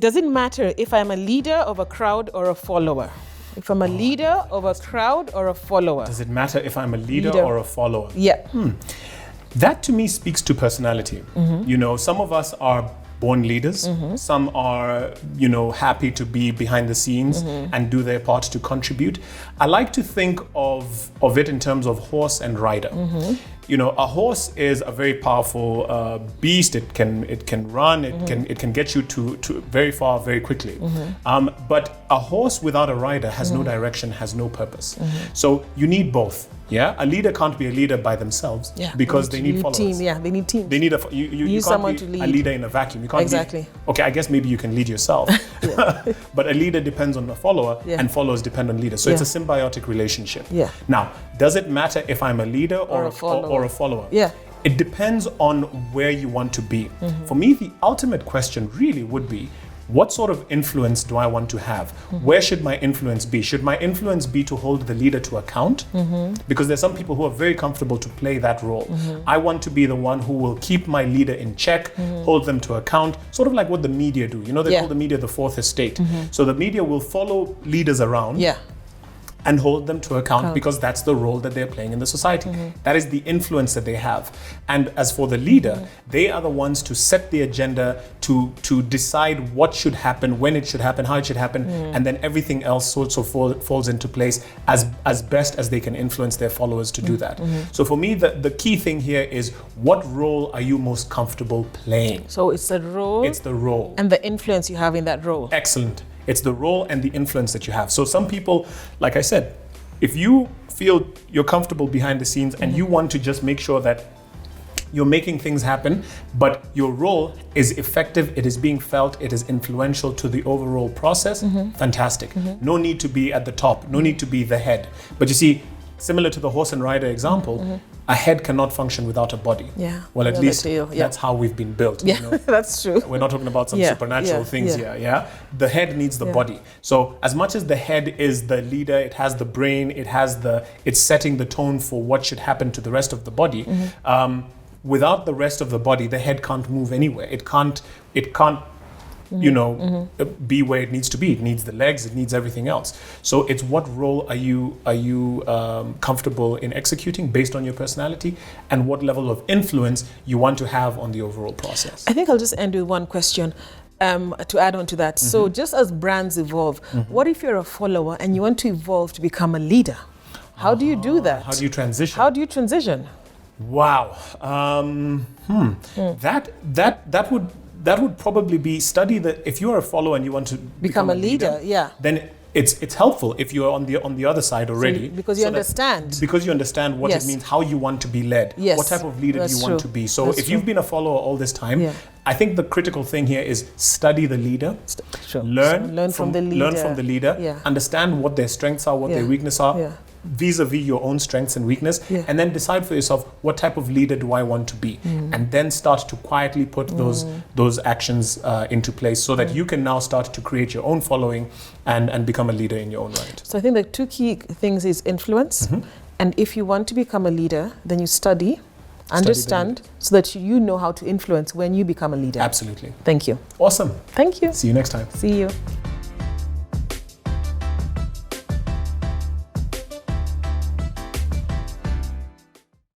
Does it matter if I'm a leader of a crowd or a follower? If I'm a leader of a crowd or a follower? Does it matter if I'm a leader or a follower? Yeah. That to me speaks to personality. You know, some of us are born leaders. Some are, you know, happy to be behind the scenes and do their part to contribute. I like to think of it in terms of horse and rider. You know, a horse is a very powerful beast. It can run. It can get you to very far very quickly. But a horse without a rider has no direction, has no purpose. So you need both. Yeah, a leader can't be a leader by themselves because they need followers. Team, yeah, they need teams. They need you can't someone be to lead. a leader in a vacuum. You can't Exactly. Okay, I guess maybe you can lead yourself, but a leader depends on a follower, and followers depend on leaders. So it's a symbiotic relationship. Yeah. Now, does it matter if I'm a leader or a follower? Yeah. It depends on where you want to be. For me, the ultimate question really would be, what sort of influence do I want to have? Where should my influence be? Should my influence be to hold the leader to account? Because there's some people who are very comfortable to play that role. I want to be the one who will keep my leader in check, hold them to account, sort of like what the media do. You know, they call the media the fourth estate. So the media will follow leaders around. And hold them to account because that's the role that they're playing in the society. That is the influence that they have. And as for the leader, they are the ones to set the agenda, to decide what should happen, when it should happen, how it should happen, and then everything else sort of falls into place as best as they can influence their followers to do that. So for me, the key thing here is, what role are you most comfortable playing? So it's the role. It's the role. And the influence you have in that role. Excellent. It's the role and the influence that you have. So some people, like I said, if you feel you're comfortable behind the scenes and you want to just make sure that you're making things happen, but your role is effective, it is being felt, it is influential to the overall process, fantastic. No need to be at the top, no need to be the head. But you see, similar to the horse and rider example, a head cannot function without a body. Well, at least that's how we've been built. You know? That's true. We're not talking about some supernatural things here. The head needs the body. So as much as the head is the leader, it has the brain, it's setting the tone for what should happen to the rest of the body. Without the rest of the body, the head can't move anywhere. It can't you know, be where it needs to be. It needs the legs, it needs everything else. So it's, what role are you comfortable in executing based on your personality, and what level of influence you want to have on the overall process. I think I'll just end with one question to add on to that. So just as brands evolve, what if you're a follower and you want to evolve to become a leader? How do you do that? How do you transition? How do you transition? Wow. That would probably be, study that. If you are a follower and you want to become a leader, then it's helpful if you are on the other side already, because you understand. Because you understand what it means, how you want to be led, what type of leader do you want to be. So if you've been a follower all this time, I think the critical thing here is study the leader, learn from the leader, understand what their strengths are, what their weaknesses are, vis-a-vis your own strengths and weakness, and then decide for yourself, what type of leader do I want to be, and then start to quietly put those actions into place, so that you can now start to create your own following and become a leader in your own right. So I think the two key things is influence, and if you want to become a leader, then you study, understand, so that you know how to influence when you become a leader. Absolutely. Thank you. Awesome. Thank you. See you next time. See you.